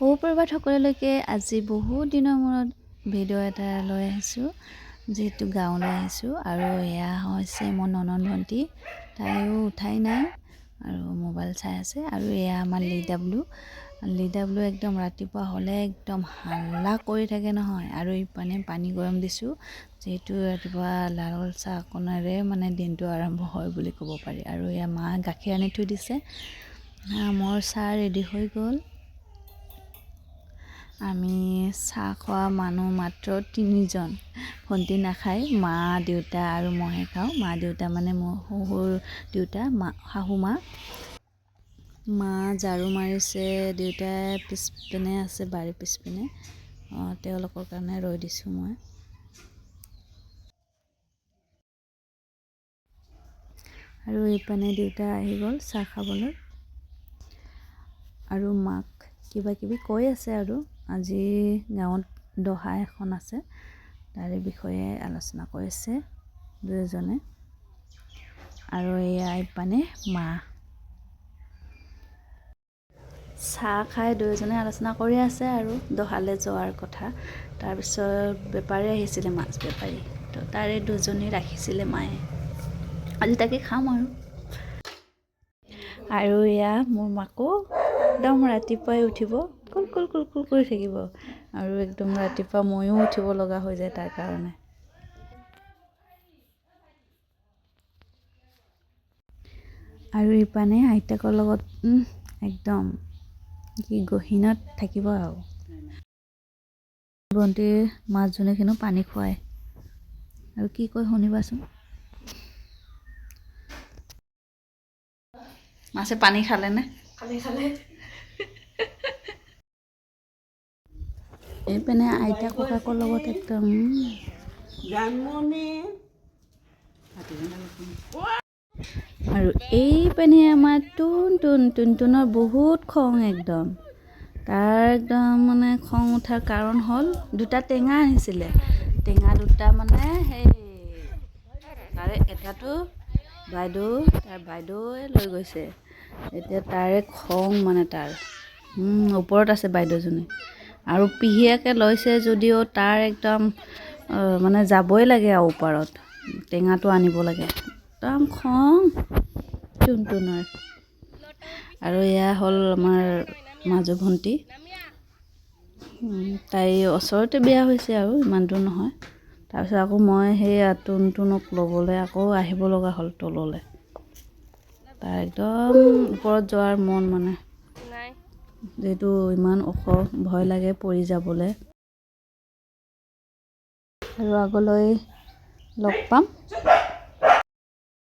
সুপ্ৰভাত সকলোলৈকে। আজি বহুত দিনৰ মূৰত ভিডিঅ' এটা লৈ আহিছোঁ, যিহেতু গাঁৱলৈ আহিছোঁ। আৰু এয়া হৈছে মোৰ ননদ ভণ্টি, তাইও উঠাই নাই আৰু মোবাইল চাই আছে। আৰু এয়া আমাৰ লিডাব্লু একদম ৰাতিপুৱা হ'লে একদম হাল্লা কৰি থাকে নহয়। আৰু ইপানে পানী গৰম দিছোঁ, যিহেতু ৰাতিপুৱা লাল চাহ অকণেৰে মানে দিনটো আৰম্ভ হয় বুলি ক'ব পাৰি। আৰু এয়া মা গাখীৰ আনি থৈ দিছে, মোৰ চাহ ৰেডি হৈ গ'ল। আমি চাহ খোৱা মানুহ মাত্ৰ 3জন। ভণ্টি নাখায়, মা দেউতা আৰু মইহে খাওঁ। মা দেউতা মানে মোৰ শহুৰ দেউতা, শাহু মা ঝাৰু মাৰিছে, দেউতাই পিছপিনে আছে, বাৰীৰ পিছপিনে। তেওঁলোকৰ কাৰণে ৰৈ দিছোঁ মই। আৰু এইপানে দেউতা আহি গ'ল চাহ খাবলৈ। আৰু মাক কিবা কিবি কৈ আছে। আৰু আজি গাঁৱত দহা এখন আছে, তাৰে বিষয়ে আলোচনা কৰিছে দুয়োজনে। আৰু এয়া ইপানে মা চাহ খাই দুয়োজনে আলোচনা কৰি আছে আৰু দহালৈ যোৱাৰ কথা। তাৰপিছত বেপাৰী আহিছিলে, মাছ বেপাৰী, তো তাৰে দুজনী ৰাখিছিলে মায়ে। আজি তাকে খাম আৰু এয়া মোৰ মাকো একদম ৰাতিপুৱাই উঠিব, কুল কুল কুল কুল কৰি থাকিব। আৰু একদম ৰাতিপুৱা ময়ো উঠিব লগা হৈ যায় তাৰ কাৰণে। আৰু ইপানে আইতাকৰ লগত একদম কি গহীনত থাকিব আৰু। ভণ্টিৰ মাছজনীখিনো পানী খুৱায় আৰু কি কয় শুনিবাচোন। মাছে পানী খালেনে? খালে। এইপিনে আইতা ককাকৰ লগত একদম আৰু এইপিনে আমাৰ টুনটুনৰ বহুত খং একদম। তাৰ একদম মানে খং উঠাৰ কাৰণ হ'ল, দুটা টেঙা আনিছিলে। টেঙা দুটা মানে সেই তাৰে এটাটো বাইদেৱে লৈ গৈছে। এতিয়া তাৰে খং মানে তাৰ ওপৰত আছে বাইদেউজনী। আৰু পিহীয়েকে লৈছে যদিও তাৰ একদম মানে যাবই লাগে আৰু ওপৰত, টেঙাটো আনিব লাগে। একদম খং টুনটুনৰ। আৰু এয়া হ'ল আমাৰ মাজু ভণ্টি, তাই ওচৰতে বিয়া হৈছে আৰু ইমান দূৰ নহয়। তাৰপিছত আকৌ মই সেইয়া টুনটুনক ল'বলৈ আকৌ আহিব লগা হ'ল তললৈ। তাৰ একদম ওপৰত যোৱাৰ মন মানে, যিহেতু ইমান ওখ, ভয় লাগে পৰি যাবলৈ। আৰু আগলৈ লগ পাম।